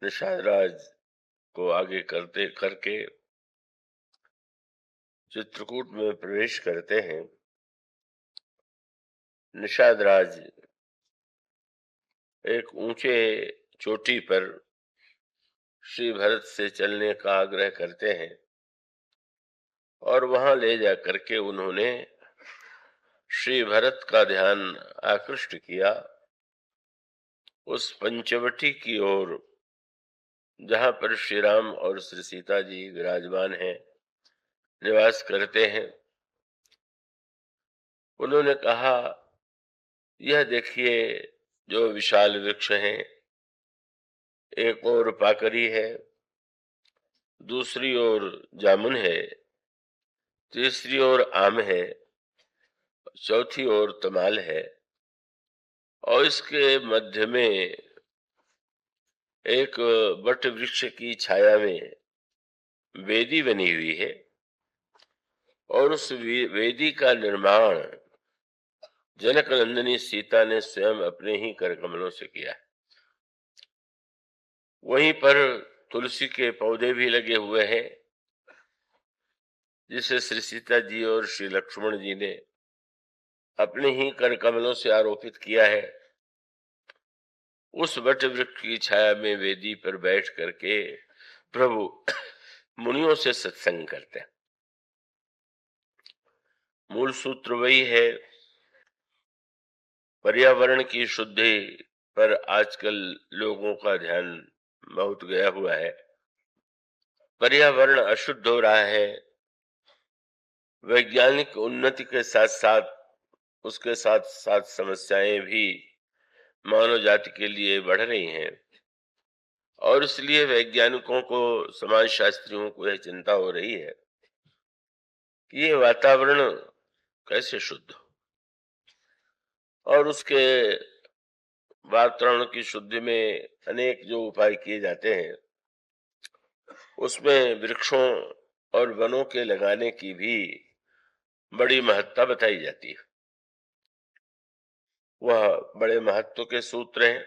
निषाद राज को आगे करते करके चित्रकूट में प्रवेश करते हैं। निषाद राज एक ऊंचे चोटी पर श्री भरत से चलने का आग्रह करते हैं और वहां ले जा करके उन्होंने श्री भरत का ध्यान आकृष्ट किया उस पंचवटी की ओर, जहां पर श्री राम और श्री सीता जी विराजमान हैं, निवास करते हैं। उन्होंने कहा, यह देखिए जो विशाल वृक्ष हैं, एक ओर पाकरी है, दूसरी ओर जामुन है, तीसरी ओर आम है, चौथी ओर तमाल है और इसके मध्य में एक वट वृक्ष की छाया में वेदी बनी हुई है और उस वेदी का निर्माण जनक नंदिनी सीता ने स्वयं अपने ही कर कमलों से किया है। वहीं पर तुलसी के पौधे भी लगे हुए हैं, जिसे श्री सीता जी और श्री लक्ष्मण जी ने अपने ही कर कमलों से आरोपित किया है। उस वट वृक्ष की छाया में वेदी पर बैठ करके प्रभु मुनियों से सत्संग करते हैं। मूल सूत्र वही है, पर्यावरण की शुद्धि पर आजकल लोगों का ध्यान बहुत गया हुआ है। पर्यावरण अशुद्ध हो रहा है। वैज्ञानिक उन्नति के साथ साथ उसके साथ साथ समस्याएं भी मानव जाति के लिए बढ़ रही हैं और इसलिए वैज्ञानिकों को, समाज शास्त्रियों को यह चिंता हो रही है कि ये वातावरण कैसे शुद्ध हो, और उसके वातावरण की शुद्धि में अनेक जो उपाय किए जाते हैं, उसमें वृक्षों और वनों के लगाने की भी बड़ी महत्ता बताई जाती है। वह बड़े महत्व के सूत्र हैं,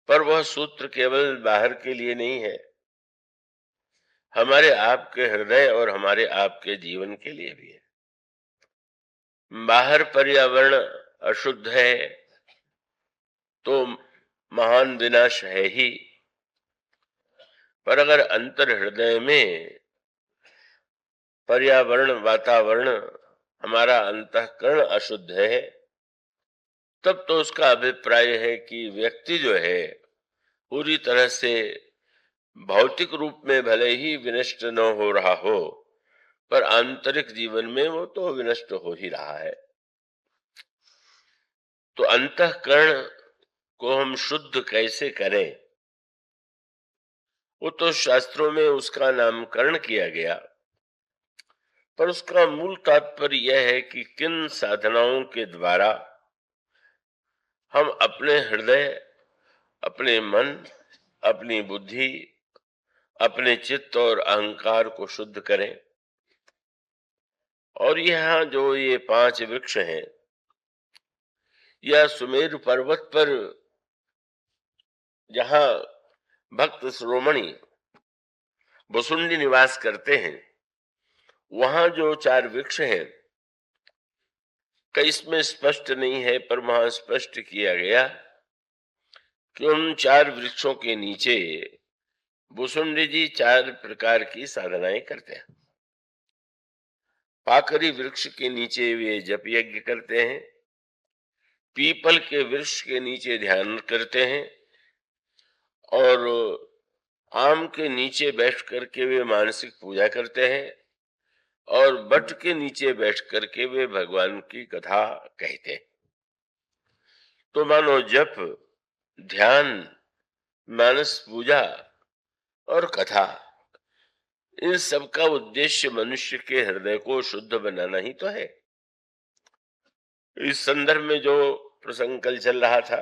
पर वह सूत्र केवल बाहर के लिए नहीं है, हमारे आपके हृदय और हमारे आपके जीवन के लिए भी है। बाहर पर्यावरण अशुद्ध है तो महान विनाश है ही, पर अगर अंतर हृदय में पर्यावरण, वातावरण, हमारा अंतःकरण अशुद्ध है, तब तो उसका अभिप्राय है कि व्यक्ति जो है पूरी तरह से भौतिक रूप में भले ही विनष्ट न हो रहा हो, पर आंतरिक जीवन में वो तो विनष्ट हो ही रहा है। तो अंतःकरण को हम शुद्ध कैसे करें, वो तो शास्त्रों में उसका नामकरण किया गया, पर उसका मूल तात्पर्य यह है कि किन साधनाओं के द्वारा हम अपने हृदय, अपने मन, अपनी बुद्धि, अपने चित्त और अहंकार को शुद्ध करें। और यहाँ जो ये 5 वृक्ष हैं, यह सुमेरु पर्वत पर जहां भक्त शिरोमणि भुसुंडी निवास करते हैं, वहां जो 4 वृक्ष हैं, कई इसमें स्पष्ट नहीं है, पर वहां स्पष्ट किया गया कि उन 4 वृक्षों के नीचे भुसुंडी जी 4 प्रकार की साधनाएं करते हैं। पाकरी वृक्ष के नीचे वे जप यज्ञ करते हैं, पीपल के वृक्ष के नीचे ध्यान करते हैं और आम के नीचे बैठ करके वे मानसिक पूजा करते हैं और बट के नीचे बैठ करके वे भगवान की कथा कहते हैं। तो मानो जप, ध्यान, मानस पूजा और कथा, इन सब का उद्देश्य मनुष्य के हृदय को शुद्ध बनाना ही तो है। इस संदर्भ में जो प्रसंग कल चल रहा था,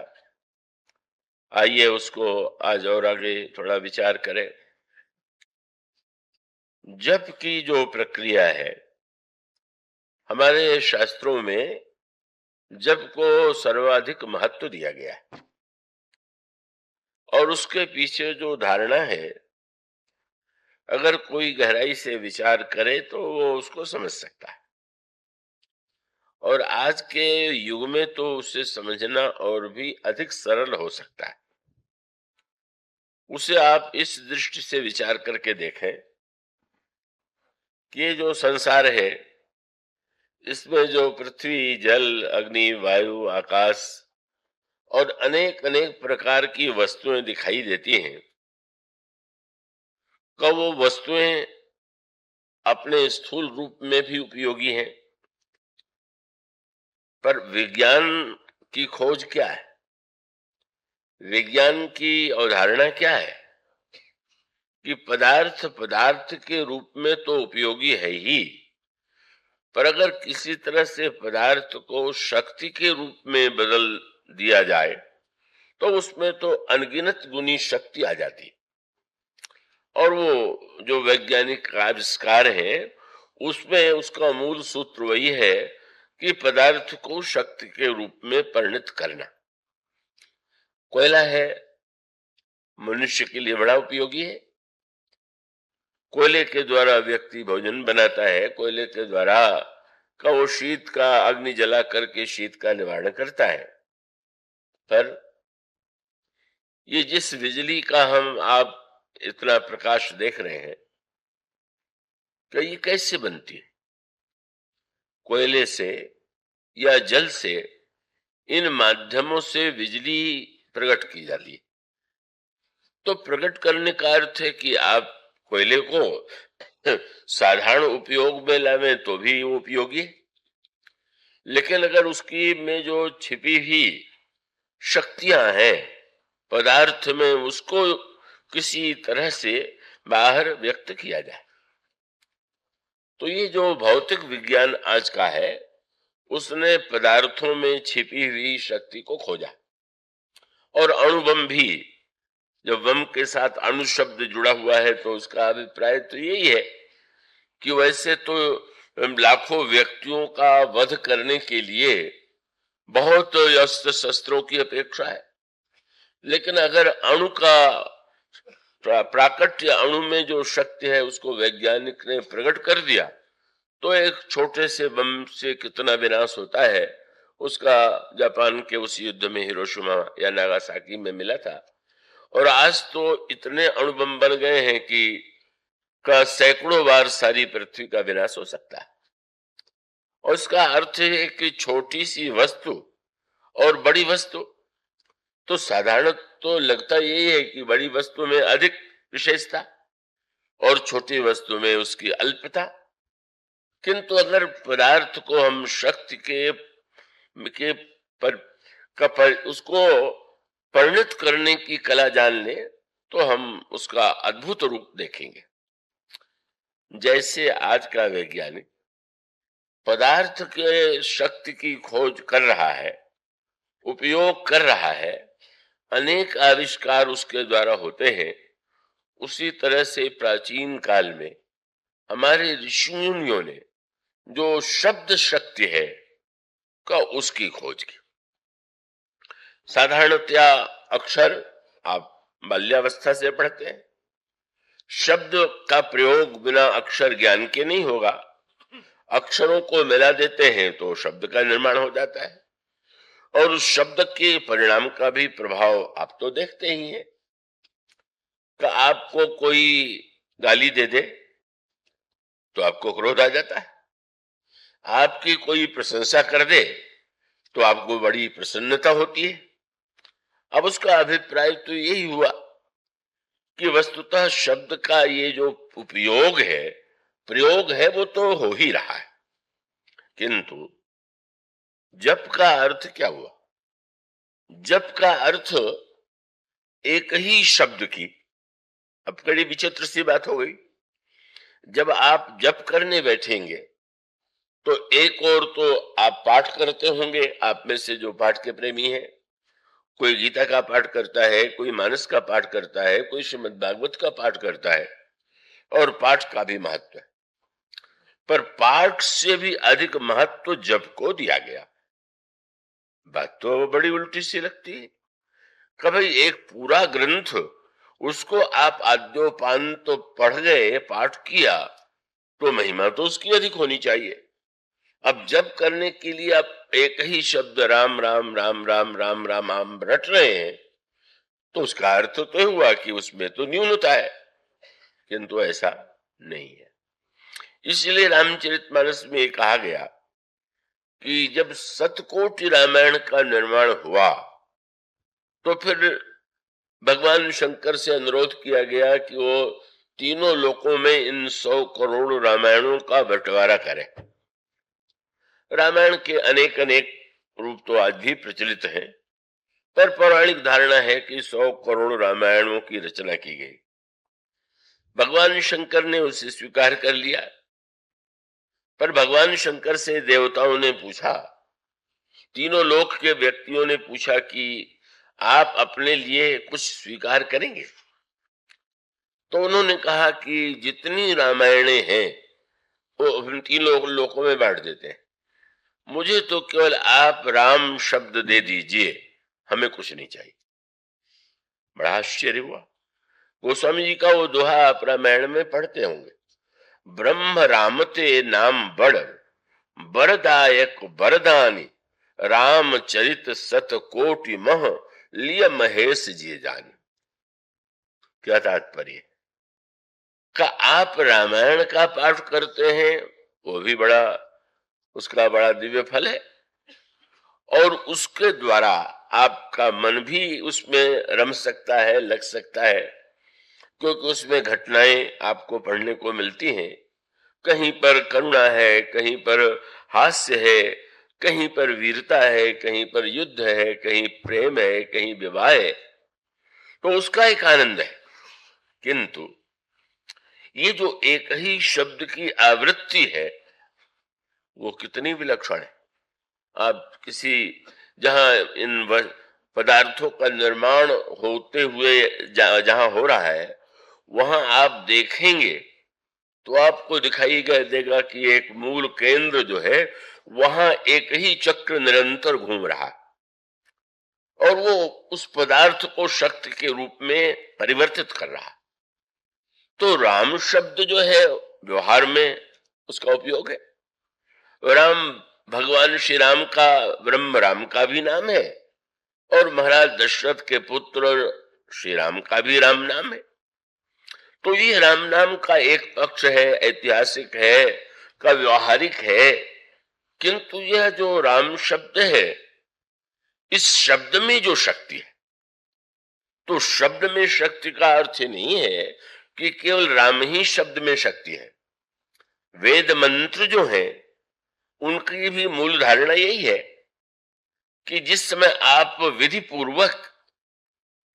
आइए उसको आज और आगे थोड़ा विचार करें। जप की जो प्रक्रिया है, हमारे शास्त्रों में जप को सर्वाधिक महत्व दिया गया है और उसके पीछे जो धारणा है, अगर कोई गहराई से विचार करे तो वो उसको समझ सकता है। और आज के युग में तो उसे समझना और भी अधिक सरल हो सकता है। उसे आप इस दृष्टि से विचार करके देखें कि ये जो संसार है, इसमें जो पृथ्वी, जल, अग्नि, वायु, आकाश और अनेक अनेक प्रकार की वस्तुएं दिखाई देती हैं, का वो वस्तुएं अपने स्थूल रूप में भी उपयोगी हैं। पर विज्ञान की खोज क्या है, विज्ञान की अवधारणा क्या है कि पदार्थ पदार्थ के रूप में तो उपयोगी है ही, पर अगर किसी तरह से पदार्थ को शक्ति के रूप में बदल दिया जाए तो उसमें तो अनगिनत गुनी शक्ति आ जाती है। और वो जो वैज्ञानिक आविष्कार है, उसमें उसका मूल सूत्र वही है कि पदार्थ को शक्ति के रूप में परिणत करना। कोयला है, मनुष्य के लिए बड़ा उपयोगी है। कोयले के द्वारा व्यक्ति भोजन बनाता है, कोयले के द्वारा का वो शीत का अग्नि जला करके शीत का निवारण करता है। पर ये जिस बिजली का हम आप इतना प्रकाश देख रहे हैं, तो ये कैसे बनती है? कोयले से या जल से, इन माध्यमों से बिजली प्रकट की जाती है। तो प्रकट करने का अर्थ है कि आप कोयले को साधारण उपयोग में लावे तो भी वो उपयोगी है, लेकिन अगर उसकी में जो छिपी हुई शक्तियां हैं पदार्थ में, उसको किसी तरह से बाहर व्यक्त किया जाए, तो ये जो भौतिक विज्ञान आज का है, उसने पदार्थों में छिपी हुई शक्ति को खोजा। और अणुबम भी, जब बम के साथ अणु शब्द जुड़ा हुआ है तो उसका अभिप्राय तो यही है कि वैसे तो लाखों व्यक्तियों का वध करने के लिए बहुत अस्त्र शस्त्रों की अपेक्षा है, लेकिन अगर अणु का प्राकट्य, अणु में जो शक्ति है उसको वैज्ञानिक ने प्रकट कर दिया, तो एक छोटे से बम से कितना विनाश होता है उसका जापान के उस युद्ध में हिरोशिमा या नागासाकी में मिला था। और आज तो इतने अणुबम बन गए हैं कि का सैकड़ों बार सारी पृथ्वी का विनाश हो सकता है। और इसका अर्थ है कि छोटी सी वस्तु और बड़ी वस्तु, तो साधारण तो लगता यही है कि बड़ी वस्तु में अधिक विशेषता और छोटी वस्तु में उसकी अल्पता। किंतु अगर पदार्थ को हम शक्ति के उसको परिणत करने की कला जान ले, तो हम उसका अद्भुत रूप देखेंगे। जैसे आज का वैज्ञानिक पदार्थ के शक्ति की खोज कर रहा है, उपयोग कर रहा है, अनेक आविष्कार उसके द्वारा होते हैं, उसी तरह से प्राचीन काल में हमारे ऋषि मुनियों ने जो शब्द शक्ति है का उसकी खोज की। साधारणतया अक्षर आप बाल्यावस्था से पढ़ते हैं, शब्द का प्रयोग बिना अक्षर ज्ञान के नहीं होगा। अक्षरों को मिला देते हैं तो शब्द का निर्माण हो जाता है, और उस शब्द के परिणाम का भी प्रभाव आप तो देखते ही हैं कि आपको कोई गाली दे दे तो आपको क्रोध आ जाता है, आपकी कोई प्रशंसा कर दे तो आपको बड़ी प्रसन्नता होती है। अब उसका अभिप्राय तो यही हुआ कि वस्तुतः शब्द का ये जो उपयोग है, प्रयोग है, वो तो हो ही रहा है, किंतु जप का अर्थ क्या हुआ? जप का अर्थ एक ही शब्द की, अब बड़ी विचित्र सी बात हो गई। जब आप जप करने बैठेंगे तो एक और तो आप पाठ करते होंगे, आप में से जो पाठ के प्रेमी हैं, कोई गीता का पाठ करता है, कोई मानस का पाठ करता है, कोई श्रीमद् भागवत का पाठ करता है, और पाठ का भी महत्व है। पर पाठ से भी अधिक महत्व जप को दिया गया। बात तो बड़ी उल्टी सी लगती है कि भाई एक पूरा ग्रंथ उसको आप आद्योपांत तो पढ़ गए, पाठ किया, तो महिमा तो उसकी अधिक होनी चाहिए। अब जब करने के लिए आप एक ही शब्द राम राम राम राम राम राम आम रट रहे हैं, तो उसका अर्थ तो हुआ कि उसमें तो न्यूनता है, किंतु ऐसा नहीं है। इसलिए रामचरितमानस में कहा गया कि जब सतकोटि रामायण का निर्माण हुआ तो फिर भगवान शंकर से अनुरोध किया गया कि वो तीनों लोकों में इन 100 करोड़ रामायणों का बंटवारा करें। रामायण के अनेक अनेक रूप तो आज भी प्रचलित हैं, पर पौराणिक धारणा है कि 100 करोड़ रामायणों की रचना की गई। भगवान शंकर ने उसे स्वीकार कर लिया, पर भगवान शंकर से देवताओं ने पूछा, तीनों लोक के व्यक्तियों ने पूछा कि आप अपने लिए कुछ स्वीकार करेंगे? तो उन्होंने कहा कि जितनी रामायणें हैं वो हम तीनों लोकों में बांट देते हैं, मुझे तो केवल आप राम शब्द दे दीजिए, हमें कुछ नहीं चाहिए। बड़ा आश्चर्य हुआ। गोस्वामी जी का वो दोहा आप रामायण में पढ़ते होंगे, ब्रह्म रामते नाम बड़ बरदायक बरदानी रामचरित सत कोटि मह लिय महेश जी जानी। क्या तात्पर्य? का आप रामायण का पाठ करते हैं, वो भी बड़ा, उसका बड़ा दिव्य फल है, और उसके द्वारा आपका मन भी उसमें रम सकता है, लग सकता है, क्योंकि उसमें घटनाएं आपको पढ़ने को मिलती हैं। कहीं पर करुणा है, कहीं पर हास्य है, कहीं पर वीरता है, कहीं पर युद्ध है, कहीं प्रेम है, कहीं विवाह है, तो उसका एक आनंद है। किंतु ये जो एक ही शब्द की आवृत्ति है वो कितनी विलक्षण है। आप किसी जहां इन पदार्थों का निर्माण होते हुए जहां हो रहा है, वहां आप देखेंगे तो आपको दिखाई देगा कि एक मूल केंद्र जो है वहां एक ही चक्र निरंतर घूम रहा, और वो उस पदार्थ को शक्ति के रूप में परिवर्तित कर रहा। तो राम शब्द जो है व्यवहार में उसका उपयोग है। राम भगवान श्री राम का, ब्रह्म राम का भी नाम है, और महाराज दशरथ के पुत्र श्री राम का भी राम नाम है। तो ये राम नाम का एक पक्ष है, ऐतिहासिक है, का व्यवहारिक है, किंतु यह जो राम शब्द है, इस शब्द में जो शक्ति है, तो शब्द में शक्ति का अर्थ नहीं है कि केवल राम ही शब्द में शक्ति है। वेद मंत्र जो है उनकी भी मूल धारणा यही है कि जिस समय आप विधि पूर्वक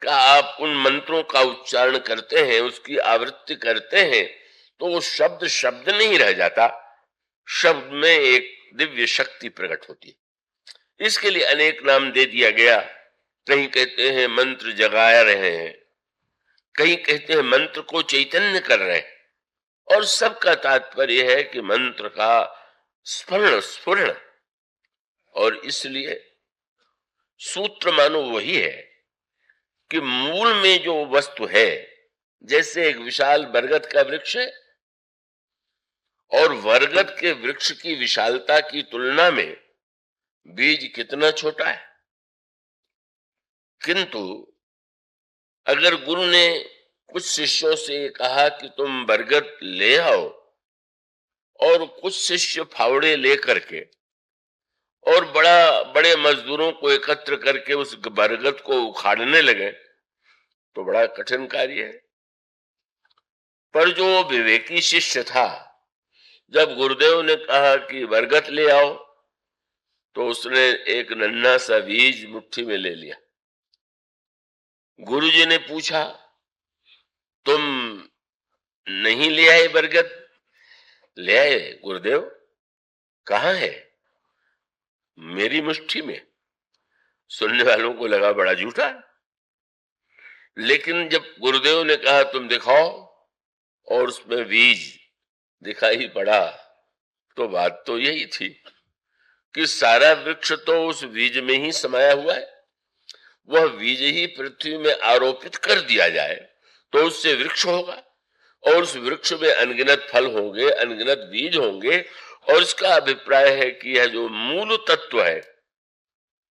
का आप उन मंत्रों का उच्चारण करते हैं, उसकी आवृत्ति करते हैं, तो वो शब्द शब्द नहीं रह जाता, शब्द में एक दिव्य शक्ति प्रकट होती है। इसके लिए अनेक नाम दे दिया गया। कहीं कहते हैं मंत्र जगा रहे हैं, कहीं कहते हैं मंत्र को चैतन्य कर रहे हैं, और सबका तात्पर्य है कि मंत्र का स्फुरण। और इसलिए सूत्र मानो वही है कि मूल में जो वस्तु है, जैसे एक विशाल बरगद का वृक्ष है, और बरगद के वृक्ष की विशालता की तुलना में बीज कितना छोटा है, किंतु अगर गुरु ने कुछ शिष्यों से कहा कि तुम बरगद ले आओ, और कुछ शिष्य फावड़े लेकर के और बड़े मजदूरों को एकत्र करके उस बरगद को उखाड़ने लगे, तो बड़ा कठिन कार्य है। पर जो विवेकी शिष्य था, जब गुरुदेव ने कहा कि बरगद ले आओ, तो उसने एक नन्हा सा बीज मुट्ठी में ले लिया। गुरुजी ने पूछा, तुम नहीं ले आए बरगद? ले आए गुरुदेव। कहाँ है? मेरी मुट्ठी में। सुनने वालों को लगा बड़ा झूठा, लेकिन जब गुरुदेव ने कहा तुम दिखाओ, और उसमें बीज दिखाई पड़ा, तो बात तो यही थी कि सारा वृक्ष तो उस बीज में ही समाया हुआ है। वह बीज ही पृथ्वी में आरोपित कर दिया जाए तो उससे वृक्ष होगा, और उस वृक्ष में अनगिनत फल होंगे, अनगिनत बीज होंगे। और इसका अभिप्राय है कि यह जो मूल तत्व है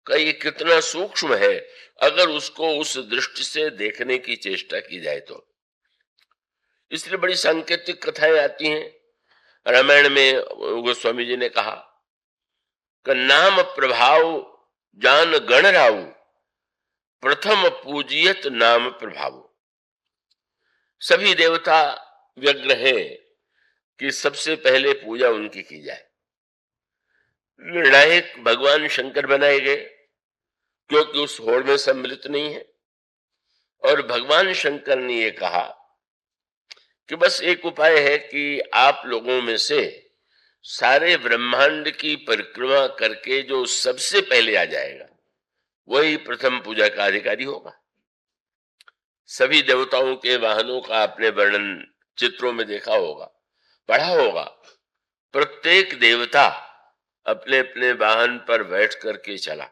का ये कितना सूक्ष्म है, अगर उसको उस दृष्टि से देखने की चेष्टा की जाए तो। इसलिए बड़ी सांकेतिक कथाएं आती हैं। रामायण में गोस्वामी जी ने कहा कि नाम प्रभाव जान गण राव, प्रथम पूजियत नाम प्रभाव। सभी देवता व्यग्र हैं कि सबसे पहले पूजा उनकी की जाए। निर्णायक भगवान शंकर बनाए गए क्योंकि उस होड़ में सम्मिलित नहीं है, और भगवान शंकर ने यह कहा कि बस एक उपाय है कि आप लोगों में से सारे ब्रह्मांड की परिक्रमा करके जो सबसे पहले आ जाएगा वही प्रथम पूजा का अधिकारी होगा। सभी देवताओं के वाहनों का आपने वर्णन चित्रों में देखा होगा, पढ़ा होगा। प्रत्येक देवता अपने अपने वाहन पर बैठ करके चला,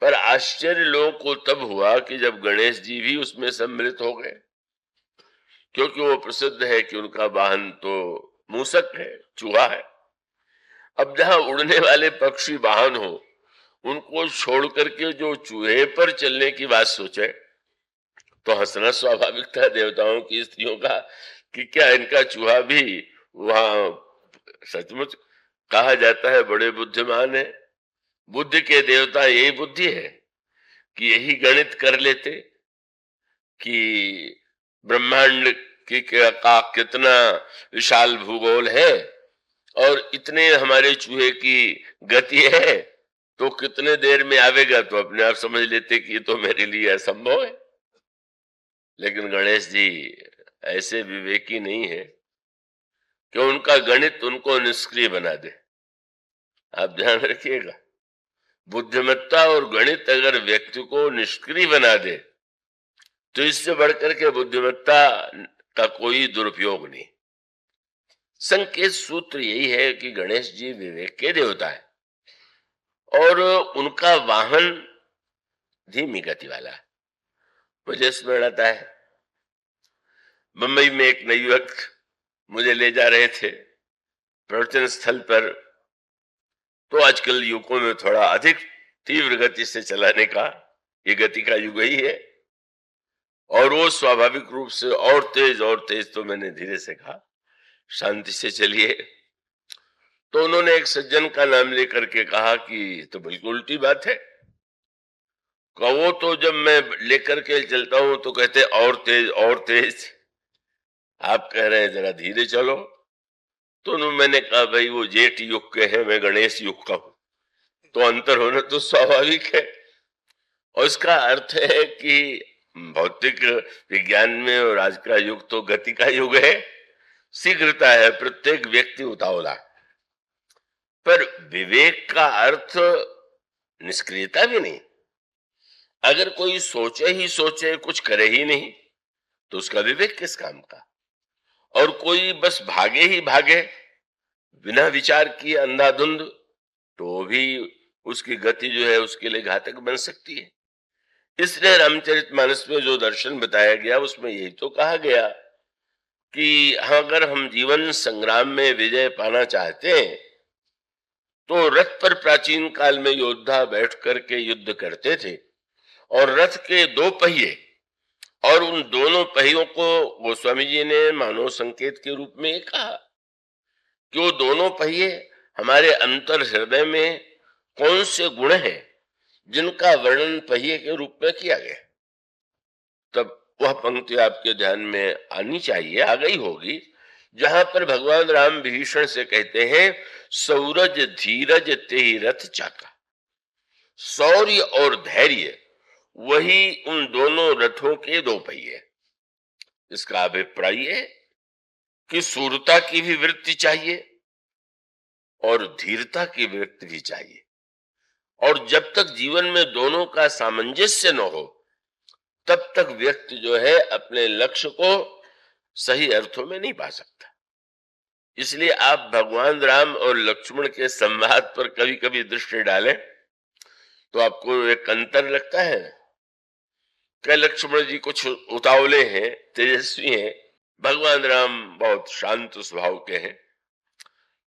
पर आश्चर्य लोगों को तब हुआ कि जब गणेश जी भी उसमें सम्मिलित हो गए, क्योंकि वो प्रसिद्ध है कि उनका वाहन तो मूसक है, चूहा है। अब जहां उड़ने वाले पक्षी वाहन हो, उनको छोड़ करके जो चूहे पर चलने की बात सोचे तो हंसना स्वाभाविक था देवताओं की स्त्रियों का कि क्या इनका चूहा भी वहां। सचमुच कहा जाता है बड़े बुद्धिमान है। बुद्धि के देवता यही बुद्धि है कि यही गणित कर लेते कि ब्रह्मांड का कितना विशाल भूगोल है और इतने हमारे चूहे की गति है, तो कितने देर में आवेगा, तो अपने आप समझ लेते कि ये तो मेरे लिए असंभव है। लेकिन गणेश जी ऐसे विवेकी नहीं है कि उनका गणित उनको निष्क्रिय बना दे। आप ध्यान रखिएगा, बुद्धिमत्ता और गणित अगर व्यक्ति को निष्क्रिय बना दे तो इससे बढ़कर के बुद्धिमत्ता का कोई दुरुपयोग नहीं। संकेत सूत्र यही है कि गणेश जी विवेक के देवता है और उनका वाहन धीमी गति वाला है। मुझे स्मरण आता है, मुंबई में एक नवयुवक मुझे ले जा रहे थे प्रवचन स्थल पर, तो आजकल युवकों में थोड़ा अधिक तीव्र गति से चलाने का ये गति का युग ही है, और वो स्वाभाविक रूप से और तेज। तो मैंने धीरे से कहा शांति से चलिए। तो उन्होंने एक सज्जन का नाम लेकर के कहा कि तो बिल्कुल उल्टी बात है। वो तो जब मैं लेकर के चलता हूं तो कहते और तेज, आप कह रहे हैं जरा धीरे चलो। तो मैंने कहा भाई वो जेठ युग के हैं, मैं गणेश युग का हूं, तो अंतर होना तो स्वाभाविक है। और इसका अर्थ है कि भौतिक विज्ञान में और आज का युग तो गति का युग है, शीघ्रता है, प्रत्येक व्यक्ति उतावला। पर विवेक का अर्थ निष्क्रियता भी नहीं। अगर कोई सोचे ही सोचे, कुछ करे ही नहीं, तो उसका विवेक किस काम का। और कोई बस भागे ही भागे बिना विचार किए अंधाधुंध, तो भी उसकी गति जो है उसके लिए घातक बन सकती है। इसलिए रामचरितमानस में जो दर्शन बताया गया उसमें यही तो कहा गया कि अगर हम जीवन संग्राम में विजय पाना चाहते हैं तो रथ पर प्राचीन काल में योद्धा बैठ करके युद्ध करते थे, और रथ के दो पहिए और उन दोनों पहियों को गोस्वामी जी ने मानव संकेत के रूप में कहा कि वो दोनों पहिए हमारे अंतर हृदय में कौन से गुण हैं जिनका वर्णन पहिए के रूप में किया गया। तब वह पंक्ति आपके ध्यान में आनी चाहिए, आ गई होगी, जहां पर भगवान राम विभीषण से कहते हैं सौरज धीरज तेहि रथ चाका। शौर्य और धैर्य वही उन दोनों रथों के दो पहिए। इसका अभिप्राय है कि शूरता की भी वृत्ति चाहिए और धीरता की वृत्ति भी चाहिए, और जब तक जीवन में दोनों का सामंजस्य न हो तब तक व्यक्ति जो है अपने लक्ष्य को सही अर्थों में नहीं पा सकता। इसलिए आप भगवान राम और लक्ष्मण के संवाद पर कभी कभी दृष्टि डालें तो आपको एक अंतर लगता है कि लक्ष्मण जी कुछ उतावले हैं, तेजस्वी हैं, भगवान राम बहुत शांत स्वभाव के हैं।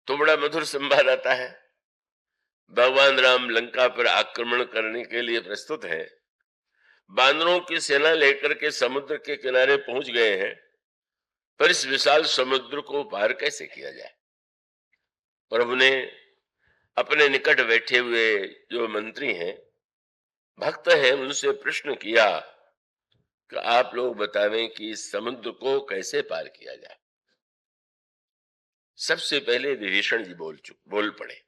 तो बड़ा मधुर संवाद आता है। भगवान राम लंका पर आक्रमण करने के लिए प्रस्तुत हैं, बानरों की सेना लेकर के समुद्र के किनारे पहुंच गए हैं, पर इस विशाल समुद्र को पार कैसे किया जाए। प्रभु ने अपने निकट बैठे हुए जो मंत्री हैं, भक्त हैं, उनसे प्रश्न किया कि आप लोग बतावें कि इस समुद्र को कैसे पार किया जाए। सबसे पहले विभीषण जी बोल पड़े।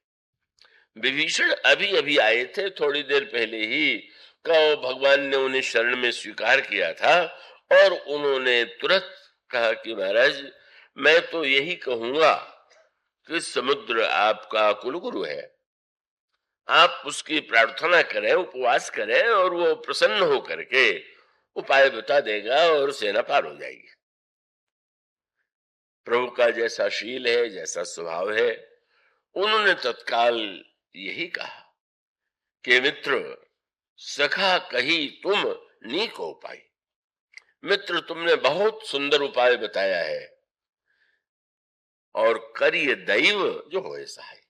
विभीषण अभी अभी आए थे, थोड़ी देर पहले ही का भगवान ने उन्हें शरण में स्वीकार किया था, और उन्होंने तुरंत कहा कि महाराज, मैं तो यही कहूंगा कि समुद्र आपका कुलगुरु है, आप उसकी प्रार्थना करें, उपवास करें, और वो प्रसन्न होकर के उपाय बता देगा और सेना पार हो जाएगी। प्रभु का जैसा शील है, जैसा स्वभाव है, उन्होंने तत्काल यही कहा कि मित्र, सखा कही तुम नीक उपाय। मित्र, तुमने बहुत सुंदर उपाय बताया है, और करिए दैव जो होए सहाय।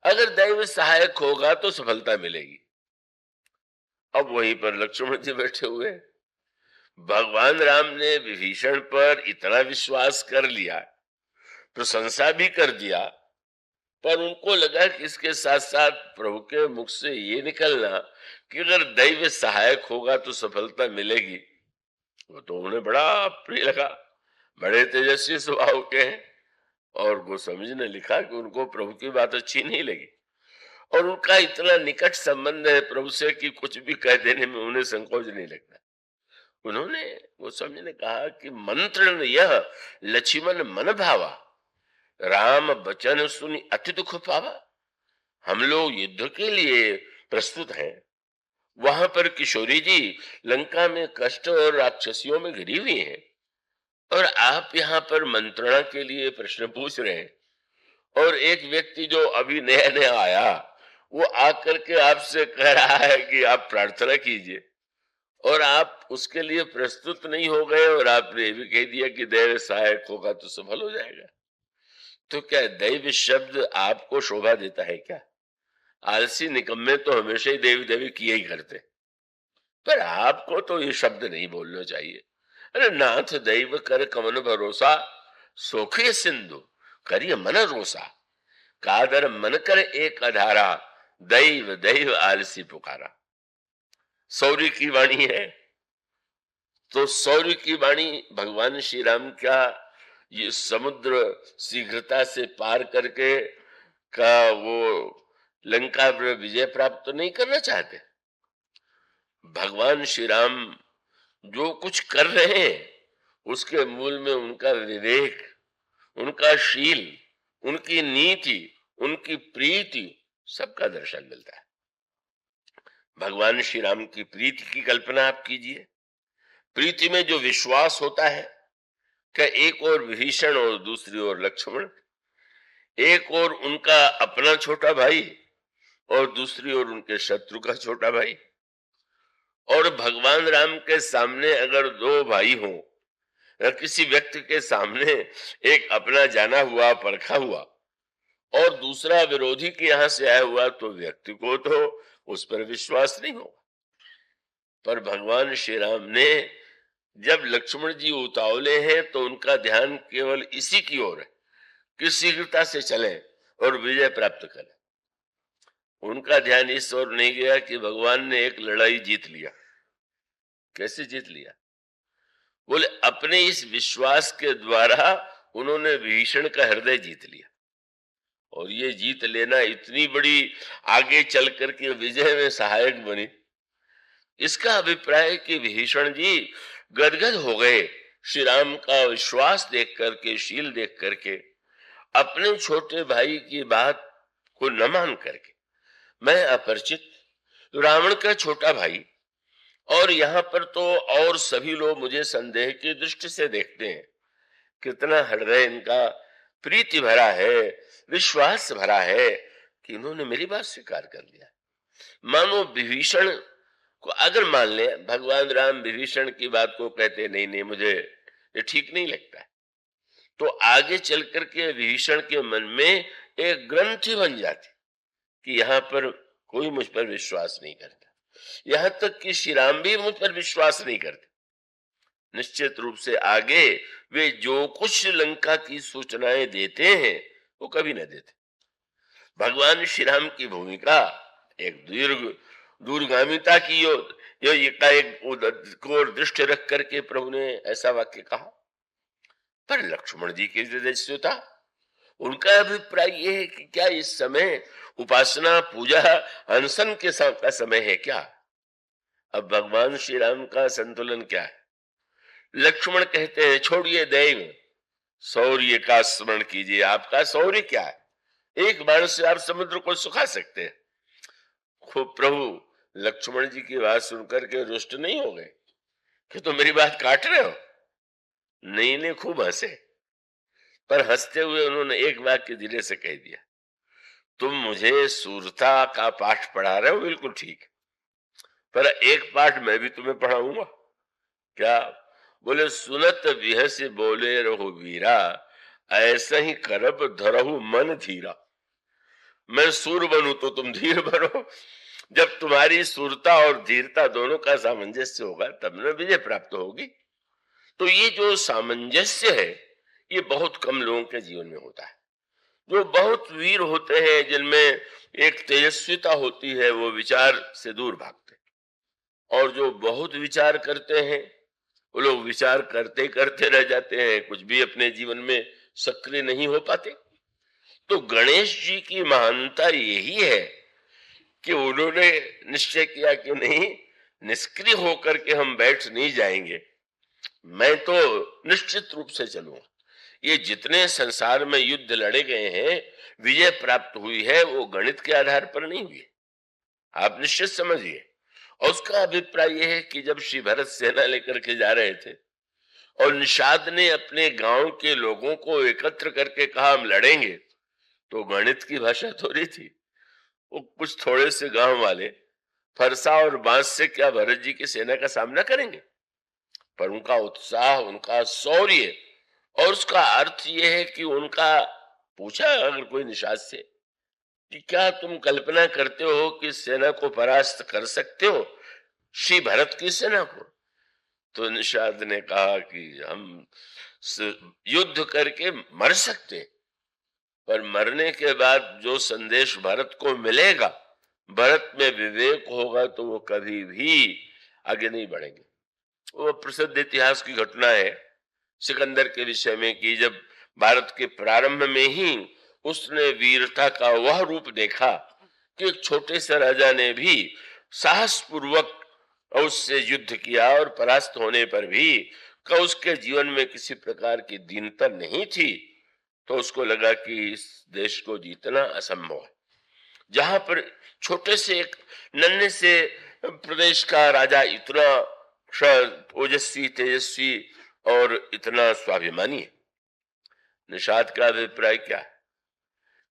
अगर दैव सहायक होगा तो सफलता मिलेगी। अब वहीं पर लक्ष्मण जी बैठे हुए, भगवान राम ने विभीषण पर इतना विश्वास कर लिया, प्रशंसा भी कर दिया, पर उनको लगा कि इसके साथ साथ प्रभु के मुख से ये निकलना कि अगर दैव सहायक होगा तो सफलता मिलेगी, वो तो उन्हें बड़ा प्रिय लगा। बड़े तेजस्वी स्वभाव के हैं, और वो समझने लिखा कि उनको प्रभु की बात अच्छी नहीं लगी, और उनका इतना निकट संबंध है प्रभु से कि कुछ भी कह देने में उन्हें संकोच नहीं लगता। उन्होंने वो समझने कहा कि मंत्रण यह लक्ष्मण मन भावा, राम बचन सुनी अति दुख पावा। हम लोग युद्ध के लिए प्रस्तुत हैं, वहां पर किशोरी जी लंका में कष्ट और राक्षसियों में घिरी हुई हैं, और आप यहाँ पर मंत्रणा के लिए प्रश्न पूछ रहे हैं। और एक व्यक्ति जो अभी नया नया आया, वो आकर के आपसे कह रहा है कि आप प्रार्थना कीजिए, और आप उसके लिए प्रस्तुत नहीं हो गए, और आपने ये भी कह दिया कि दैव सहायक होगा तो सफल हो जाएगा। तो क्या दैव शब्द आपको शोभा देता है क्या? आलसी निकम्मे तो हमेशा ही देवी देवी किए ही करते, पर आपको तो ये शब्द नहीं बोलना चाहिए। अरे नाथ दैव कर कमन भरोसा, सोखे सिंधु करिय मन रोसा। कादर मन कर एक अधारा, दैव दैव आलसी पुकारा। सौर्य की वाणी है, तो सौर्य की वाणी भगवान श्री राम का ये समुद्र शीघ्रता से पार करके का वो लंका पर विजय प्राप्त तो नहीं करना चाहते। भगवान श्री राम जो कुछ कर रहे हैं, उसके मूल में उनका विवेक, उनका शील, उनकी नीति, उनकी प्रीति, सबका दर्शन मिलता है। भगवान श्री राम की प्रीति की कल्पना आप कीजिए। प्रीति में जो विश्वास होता है कि एक और विभीषण और दूसरी ओर लक्ष्मण, एक और उनका अपना छोटा भाई और दूसरी ओर उनके शत्रु का छोटा भाई। और भगवान राम के सामने अगर दो भाई हों, या किसी व्यक्ति के सामने एक अपना जाना हुआ, परखा हुआ, और दूसरा विरोधी के यहां से आया हुआ, तो व्यक्ति को तो उस पर विश्वास नहीं होगा। पर भगवान श्री राम ने, जब लक्ष्मण जी उतावले हैं, तो उनका ध्यान केवल इसी की ओर है कि शीघ्रता से चलें और विजय प्राप्त करें। उनका ध्यान इस ओर नहीं गया कि भगवान ने एक लड़ाई जीत लिया। कैसे जीत लिया? बोले अपने इस विश्वास के द्वारा उन्होंने विभीषण का हृदय जीत लिया, और ये जीत लेना इतनी बड़ी आगे चल करके विजय में सहायक बनी। इसका अभिप्राय कि विभीषण जी गदगद हो गए श्री राम का विश्वास देख करके, शील देख करके, अपने छोटे भाई की बात को न मान करके। मैं अपरिचित रावण का छोटा भाई, और यहाँ पर तो और सभी लोग मुझे संदेह की दृष्टि से देखते हैं। कितना हृदय इनका प्रीति भरा है, विश्वास भरा है कि इन्होंने मेरी बात स्वीकार कर लिया। मानो विभीषण को अगर मान ले भगवान राम विभीषण की बात को कहते नहीं नहीं मुझे ये ठीक नहीं लगता है, तो आगे चल करके विभीषण के मन में एक ग्रंथि बन जाती कि यहाँ पर कोई मुझ पर विश्वास नहीं करता, यहां तक कि श्री राम भी मुझ पर विश्वास नहीं करते। निश्चित रूप से आगे वे जो कुछ लंका की सूचनाएं देते हैं वो कभी न देते। भगवान श्री राम की भूमिका एक दूरगामिता की को दृष्टि रख करके प्रभु ने ऐसा वाक्य कहा। पर लक्ष्मण जी की तेजस्विता, उनका अभिप्राय यह है कि क्या इस समय उपासना पूजा अनशन के का समय है क्या? अब भगवान श्री राम का संतुलन क्या है? लक्ष्मण कहते हैं छोड़िए दैव, शौर्य का स्मरण कीजिए। आपका शौर्य क्या है? एक बाण से आप समुद्र को सुखा सकते हैं। खूब प्रभु लक्ष्मण जी की बात सुनकर के रुष्ट नहीं हो गए कि तो मेरी बात काट रहे हो? नहीं नहीं, खूब हंसे, पर हंसते हुए उन्होंने एक वाक्य धीरे से कह दिया, तुम मुझे सूरता का पाठ पढ़ा रहे हो, बिल्कुल ठीक, पर एक पाठ मैं भी तुम्हें पढ़ाऊंगा। क्या? बोले सुनत विह से बोले रहो वीरा, ऐसा ही करब धरहु मन धीरा। मैं सूर बनूं तो तुम धीर बनो। जब तुम्हारी सूरता और धीरता दोनों का सामंजस्य होगा तब न विजय प्राप्त होगी। तो ये जो सामंजस्य है ये बहुत कम लोगों के जीवन में होता है। जो बहुत वीर होते हैं, जिनमें एक तेजस्विता होती है, वो विचार से दूर भागते, और जो बहुत विचार करते हैं वो लोग विचार करते करते रह जाते हैं, कुछ भी अपने जीवन में सक्रिय नहीं हो पाते। तो गणेश जी की महानता यही है कि उन्होंने निश्चय किया कि नहीं, निष्क्रिय होकर के हम बैठ नहीं जाएंगे, मैं तो निश्चित रूप से चलूंगा। ये जितने संसार में युद्ध लड़े गए हैं, विजय प्राप्त हुई है, वो गणित के आधार पर नहीं हुई, आप निश्चित समझिए। और उसका अभिप्राय यह है कि जब श्री भरत सेना लेकर के जा रहे थे और निषाद ने अपने गांव के लोगों को एकत्र करके कहा हम लड़ेंगे, तो गणित की भाषा थोड़ी थी। वो कुछ थोड़े से गांव वाले फरसा और बांस से क्या भरत जी की सेना का सामना करेंगे? पर उनका उत्साह, उनका शौर्य, और उसका अर्थ यह है कि उनका पूछा अगर कोई निषाद से कि क्या तुम कल्पना करते हो कि सेना को परास्त कर सकते हो, श्री भरत की सेना को? तो निषाद ने कहा कि हम युद्ध करके मर सकते, पर मरने के बाद जो संदेश भरत को मिलेगा, भरत में विवेक होगा तो वो कभी भी आगे नहीं बढ़ेंगे। वो प्रसिद्ध इतिहास की घटना है सिकंदर के विषय में कि जब भारत के प्रारंभ में ही उसने वीरता का वह रूप देखा कि एक छोटे से राजा ने भी साहस पूर्वक उससे युद्ध किया, और परास्त होने पर भी उसके जीवन में किसी प्रकार की दीनता नहीं थी, तो उसको लगा कि इस देश को जीतना असंभव है। जहां पर छोटे से एक नन्हे से प्रदेश का राजा इतना ओजस्वी, तेजस्वी और इतना स्वाभिमानी है। निषाद का अभिप्राय क्या है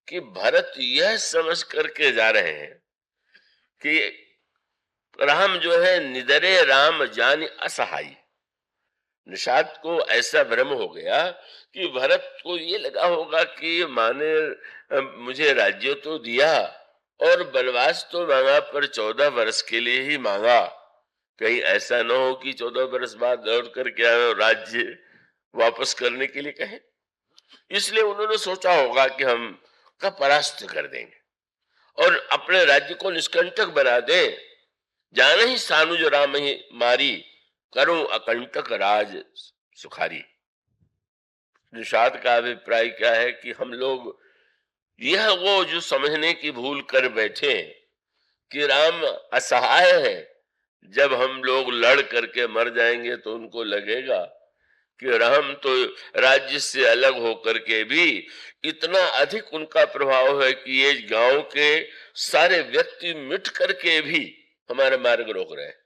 कि भरत यह समझ करके जा रहे हैं कि राम जो है निदरे राम जान असहाय। निषाद को ऐसा भ्रम हो गया कि भरत को ये लगा होगा कि माँ ने मुझे राज्य तो दिया और वनवास तो मांगा, पर 14 वर्ष के लिए ही मांगा, कहीं ऐसा न हो कि 14 वर्ष बाद लौट करके राज्य वापस करने के लिए कहे। इसलिए उन्होंने सोचा होगा कि हम का परास्त कर देंगे और अपने राज्य को निष्कंटक बना दे। जान ही सानुज राम ही मारी, करूं अकंटक राज सुखारी। निषाद का अभिप्राय क्या है कि हम लोग यह वो जो समझने की भूल कर बैठे कि राम असहाय है, जब हम लोग लड़ करके मर जाएंगे तो उनको लगेगा कि राम तो राज्य से अलग होकर के भी इतना अधिक उनका प्रभाव है कि ये गांव के सारे व्यक्ति मिट करके भी हमारा मार्ग रोक रहे हैं।